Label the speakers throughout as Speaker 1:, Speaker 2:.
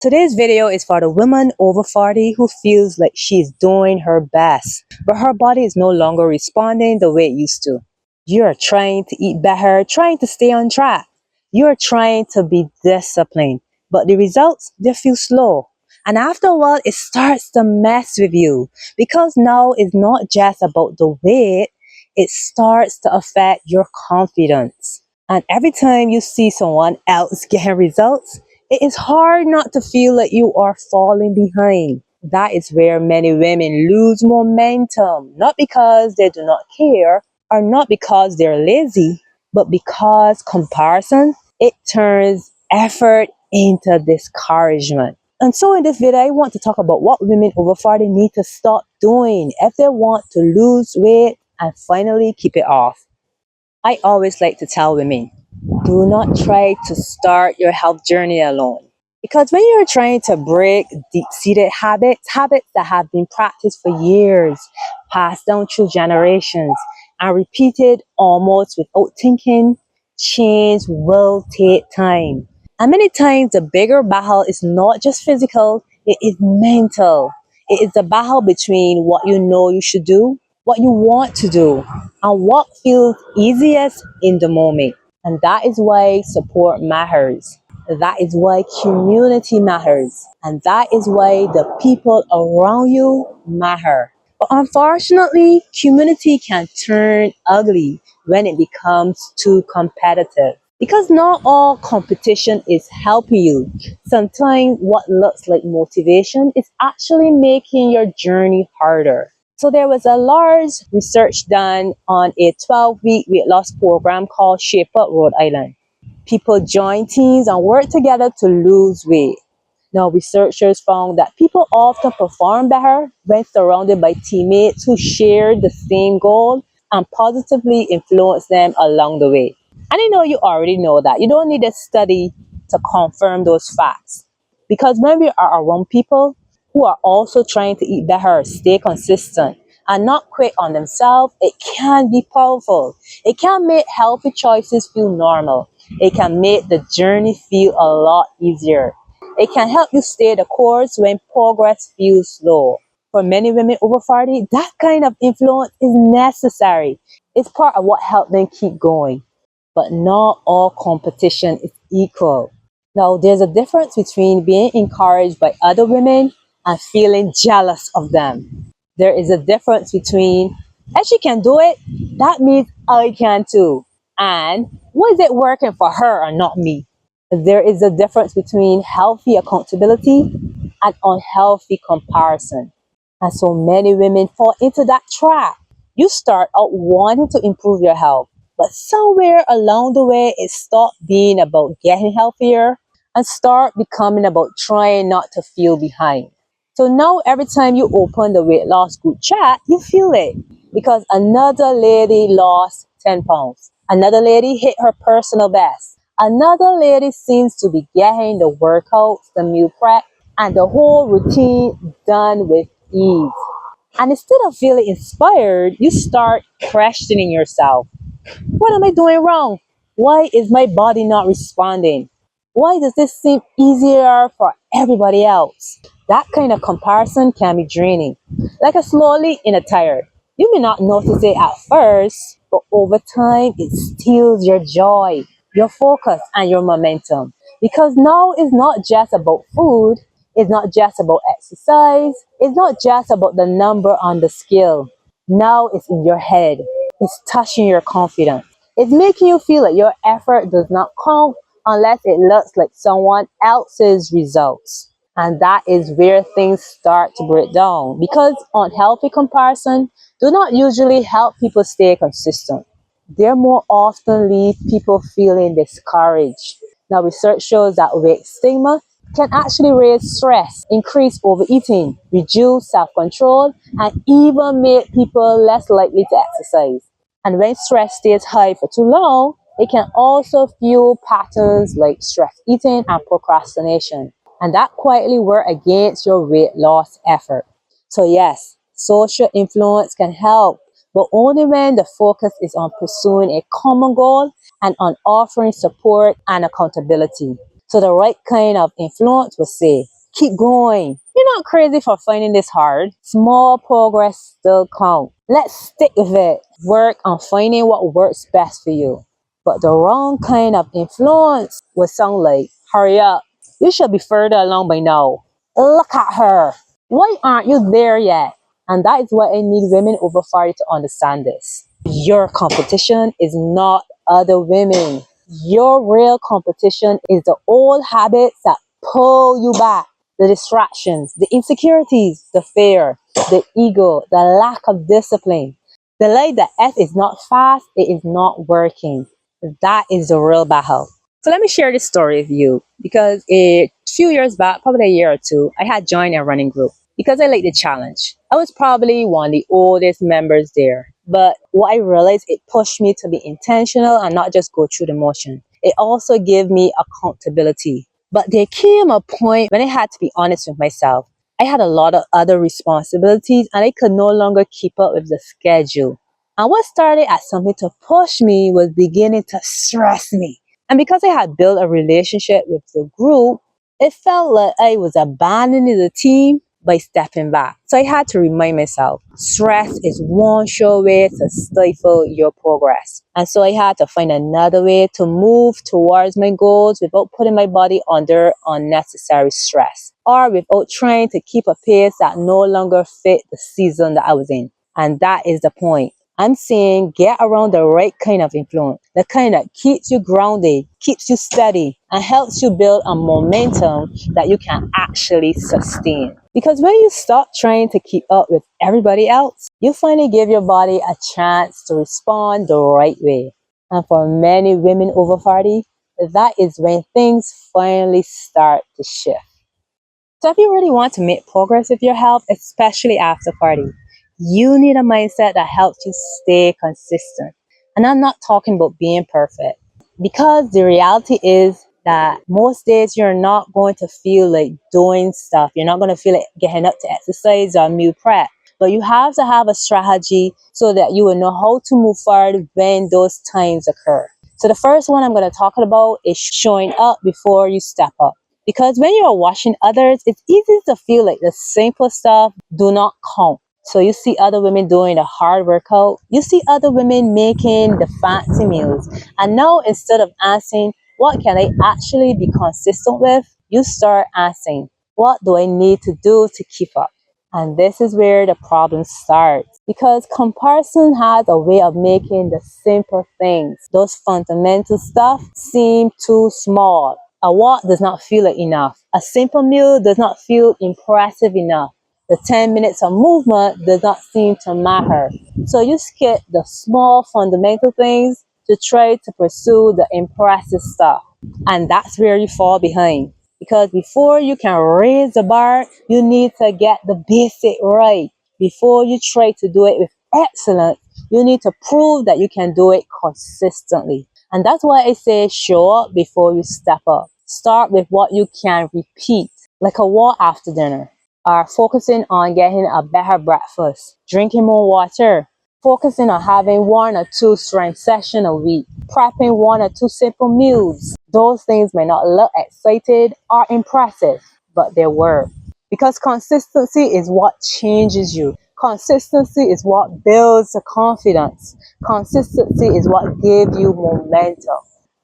Speaker 1: Today's video is for the woman over 40 who feels like she is doing her best, but her body is no longer responding the way it used to. You're trying to eat better, trying to stay on track. You're trying to be disciplined, but the results, they feel slow. And after a while, it starts to mess with you because now it's not just about the weight, it starts to affect your confidence. And every time you see someone else getting results, it is hard not to feel like you are falling behind. That is where many women lose momentum, not because they do not care or not because they're lazy, but because comparison, it turns effort into discouragement. And so in this video, I want to talk about what women over 40 need to stop doing if they want to lose weight and finally keep it off. I always like to tell women, do not try to start your health journey alone. Because when you're trying to break deep-seated habits that have been practiced for years, passed down through generations, and repeated almost without thinking, change will take time. And many times the bigger battle is not just physical, it is mental. It is the battle between what you know you should do, what you want to do, and what feels easiest in the moment. And that is why support matters. That is why community matters. And that is why the people around you matter. But unfortunately, community can turn ugly when it becomes too competitive. Because not all competition is helping you. Sometimes what looks like motivation is actually making your journey harder. So there was a large research done on a 12-week weight loss program called Shape Up Rhode Island. People joined teams and worked together to lose weight. Now, researchers found that people often perform better when surrounded by teammates who share the same goal and positively influence them along the way. And I know you already know that. You don't need a study to confirm those facts. Because when we are around people who are also trying to eat better, stay consistent, and not quit on themselves, it can be powerful. It can make healthy choices feel normal. It can make the journey feel a lot easier. It can help you stay the course when progress feels slow. For many women over 40, that kind of influence is necessary. It's part of what helps them keep going. But not all competition is equal. Now, there's a difference between being encouraged by other women and feeling jealous of them. There is a difference between, if she can do it, that means I can too. And was it working for her or not me? There is a difference between healthy accountability and unhealthy comparison. And so many women fall into that trap. You start out wanting to improve your health, but somewhere along the way, it stopped being about getting healthier and start becoming about trying not to feel behind. So now every time you open the weight loss group chat, you feel it because another lady lost 10 pounds. Another lady hit her personal best. Another lady seems to be getting the workouts, the meal prep, and the whole routine done with ease. And instead of feeling inspired, you start questioning yourself. What am I doing wrong? Why is my body not responding? Why does this seem easier for everybody else? That kind of comparison can be draining, like a slow leak in a tire. You may not notice it at first, but over time it steals your joy, your focus, and your momentum. Because now it's not just about food, it's not just about exercise, it's not just about the number on the scale. Now it's in your head. It's touching your confidence. It's making you feel like your effort does not count unless it looks like someone else's results. And that is where things start to break down because unhealthy comparison do not usually help people stay consistent. They more often leave people feeling discouraged. Now, research shows that weight stigma can actually raise stress, increase overeating, reduce self-control, and even make people less likely to exercise. And when stress stays high for too long, it can also fuel patterns like stress eating and procrastination. And that quietly work against your weight loss effort. So yes, social influence can help, but only when the focus is on pursuing a common goal and on offering support and accountability. So the right kind of influence will say, keep going. You're not crazy for finding this hard. Small progress still count. Let's stick with it. Work on finding what works best for you. But the wrong kind of influence will sound like, hurry up. You should be further along by now. Look at her. Why aren't you there yet? And that is why I need women over 40 to understand this. Your competition is not other women. Your real competition is the old habits that pull you back. The distractions, the insecurities, the fear, the ego, the lack of discipline. The lie that F is not fast, it is not working. That is the real battle. So let me share this story with you because a few years back, probably a year or two, I had joined a running group because I liked the challenge. I was probably one of the oldest members there. But what I realized, it pushed me to be intentional and not just go through the motion. It also gave me accountability. But there came a point when I had to be honest with myself. I had a lot of other responsibilities and I could no longer keep up with the schedule. And what started as something to push me was beginning to stress me. And because I had built a relationship with the group, it felt like I was abandoning the team by stepping back. So I had to remind myself, stress is one sure way to stifle your progress. And so I had to find another way to move towards my goals without putting my body under unnecessary stress or without trying to keep a pace that no longer fit the season that I was in. And that is the point. I'm saying get around the right kind of influence, the kind that keeps you grounded, keeps you steady, and helps you build a momentum that you can actually sustain. Because when you stop trying to keep up with everybody else, you finally give your body a chance to respond the right way. And for many women over 40, that is when things finally start to shift. So if you really want to make progress with your health, especially after 40, you need a mindset that helps you stay consistent. And I'm not talking about being perfect, because the reality is that most days you're not going to feel like doing stuff. You're not going to feel like getting up to exercise or meal prep. But you have to have a strategy so that you will know how to move forward when those times occur. So the first one I'm going to talk about is showing up before you step up. Because when you're watching others, it's easy to feel like the simple stuff do not count. So you see other women doing a hard workout. You see other women making the fancy meals. And now instead of asking, what can I actually be consistent with? You start asking, what do I need to do to keep up? And this is where the problem starts. Because comparison has a way of making the simple things, those fundamental stuff, seem too small. A walk does not feel like enough. A simple meal does not feel impressive enough. The 10 minutes of movement does not seem to matter. So you skip the small fundamental things to try to pursue the impressive stuff. And that's where you fall behind. Because before you can raise the bar, you need to get the basic right. Before you try to do it with excellence, you need to prove that you can do it consistently. And that's why I say show up before you step up. Start with what you can repeat, like a walk after dinner, or focusing on getting a better breakfast, drinking more water, focusing on having 1 or 2 strength sessions a week, prepping 1 or 2 simple meals. Those things may not look excited or impressive, but they work. Because consistency is what changes you. Consistency is what builds the confidence. Consistency is what gives you momentum.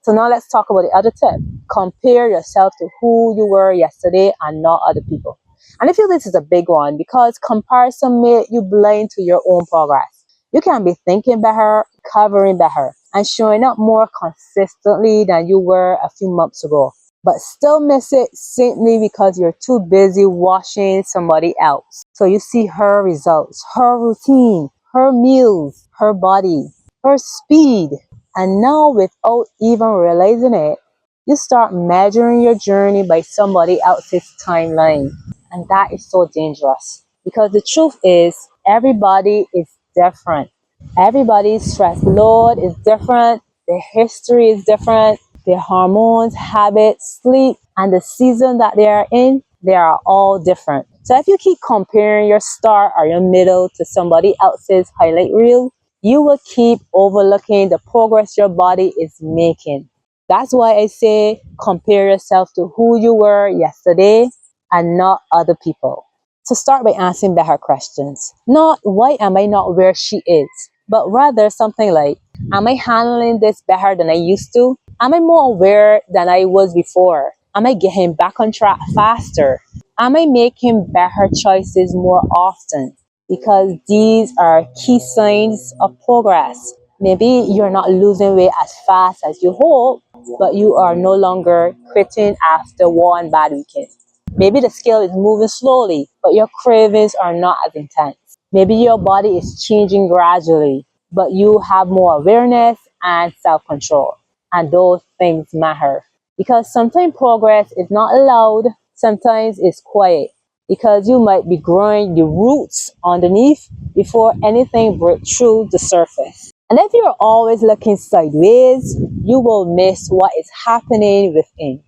Speaker 1: So now let's talk about the other tip. Compare yourself to who you were yesterday and not other people. And I feel this is a big one because comparison makes you blind to your own progress. You can be thinking better, covering better, and showing up more consistently than you were a few months ago, but still miss it simply because you're too busy watching somebody else. So you see her results, her routine, her meals, her body, her speed. And now, without even realizing it, you start measuring your journey by somebody else's timeline. And that is so dangerous. Because the truth is, everybody is different. Everybody's stress load is different. Their history is different. Their hormones, habits, sleep, and the season that they are in, they are all different. So if you keep comparing your start or your middle to somebody else's highlight reel, you will keep overlooking the progress your body is making. That's why I say compare yourself to who you were yesterday and not other people. So start by asking better questions. Not why am I not where she is, but rather something like, am I handling this better than I used to? Am I more aware than I was before? Am I getting back on track faster? Am I making better choices more often? Because these are key signs of progress. Maybe you're not losing weight as fast as you hope, but you are no longer quitting after one bad weekend. Maybe the scale is moving slowly, but your cravings are not as intense. Maybe your body is changing gradually, but you have more awareness and self control. And those things matter. Because sometimes progress is not loud, sometimes it's quiet. Because you might be growing the roots underneath before anything breaks through the surface. And if you're always looking sideways, you will miss what is happening within.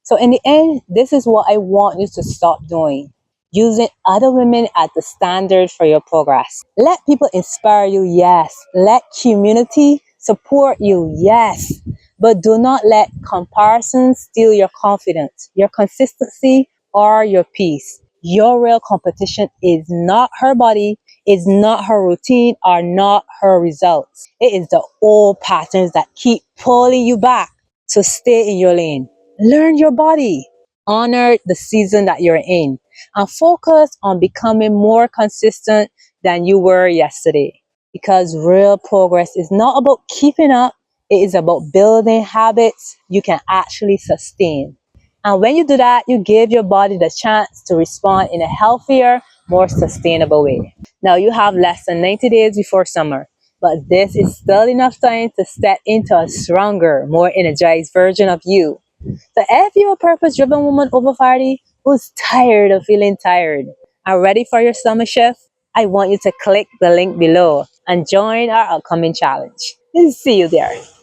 Speaker 1: So in the end, this is what I want you to stop doing. Using other women as the standard for your progress. Let people inspire you, yes. Let community support you, yes. But do not let comparison steal your confidence, your consistency, or your peace. Your real competition is not her body, is not her routine, or not her results. It is the old patterns that keep pulling you back. So stay in your lane. Learn your body. Honor the season that you're in and focus on becoming more consistent than you were yesterday. Because real progress is not about keeping up, it is about building habits you can actually sustain. And when you do that, you give your body the chance to respond in a healthier, more sustainable way. Now, you have less than 90 days before summer, but this is still enough time to step into a stronger, more energized version of you. So if you're a purpose-driven woman over 40 who's tired of feeling tired and ready for your summer shift, I want you to click the link below and join our upcoming challenge. See you there.